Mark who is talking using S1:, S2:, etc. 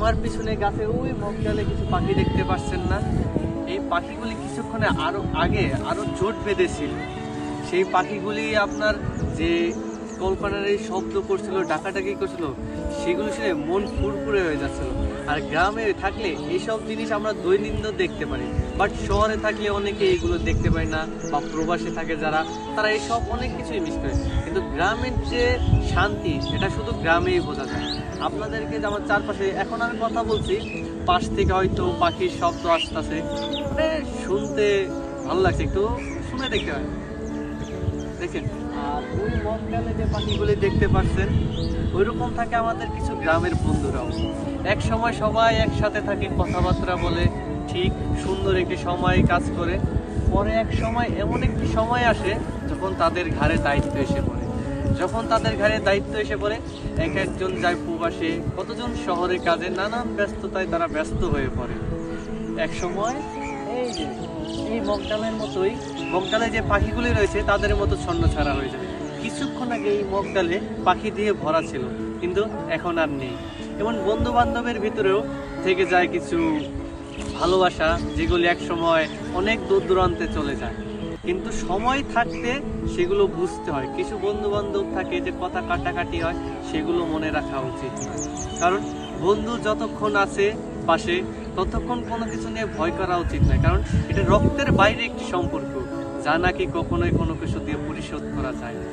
S1: আমার পিছনে গাছে ওই মগডালে কিছু পাখি দেখতে পাচ্ছেন না? এই পাখিগুলি কিছুক্ষণে আগে আরো জোট বেঁধেছিল। সেই পাখিগুলি আপনার যে কলকারখানার এই শব্দ করছিল, ডাকাডাকি করছিল, সেগুলো শুনে মন ফুরফুরে হয়ে যাচ্ছিল। আর গ্রামে থাকলে এইসব জিনিস আমরা দৈনন্দিন দেখতে পারি, বাট শহরে থাকলে অনেকে এইগুলো দেখতে পায় না, বা প্রবাসে থাকে যারা, তারা এইসব অনেক কিছুই মিস করে। কিন্তু গ্রামের যে শান্তি, এটা শুধু গ্রামেই বোঝা যায়। আপনাদেরকে যে আমার চারপাশে এখন আমি কথা বলছি, পাশ থেকে হয়তো পাখির শব্দ আসতেছে, মানে শুনতে ভালো লাগছে, একটু শুনে দেখতে হয় দেখেন। আর ওই মগডালে যে পাখিগুলি দেখতে পাচ্ছেন, ওইরকম থাকে আমাদের কিছু গ্রামের বন্ধুরাও। এক সময় সবাই একসাথে থাকে, কথাবার্তা বলে, ঠিক সুন্দর একটি সময় কাজ করে। পরে এক সময় এমন একটি সময় আসে যখন তাদের ঘাড়ে দায়িত্ব এসে পড়ে। যখন তাদের ঘাড়ে দায়িত্ব এসে পড়ে, এক একজন যায় প্রবাসে, কতজন শহরে কাজে, নানান ব্যস্ততায় তারা ব্যস্ত হয়ে পড়ে। এক সময় এই যে এই মগডালের মতোই, মগডালে যে পাখিগুলি রয়েছে তাদের মতো ছন্নছাড়া হয়ে যাবে। কিছুক্ষণ আগে এই মগডালে পাখি দিয়ে ভরা ছিল, কিন্তু এখন আর নেই। এমন বন্ধু বান্ধবের ভিতরেও থেকে যায় কিছু ভালোবাসা, যেগুলি এক সময় অনেক দূর দূরান্তে চলে যায়। কিন্তু সময় থাকতে সেগুলো বুঝতে হয়। কিছু বন্ধু বান্ধব থাকে যে কথা কাটাকাটি হয়, সেগুলো মনে রাখা উচিত নয়। কারণ বন্ধু যতক্ষণ আছে পাশে, ততক্ষণ কোনো কিছু নিয়ে ভয় করা উচিত নয়। কারণ এটা রক্তের বাইরে একটি সম্পর্ক, যা নাকি কখনোই কোনো কিছু দিয়ে পরিশোধ করা যায় না।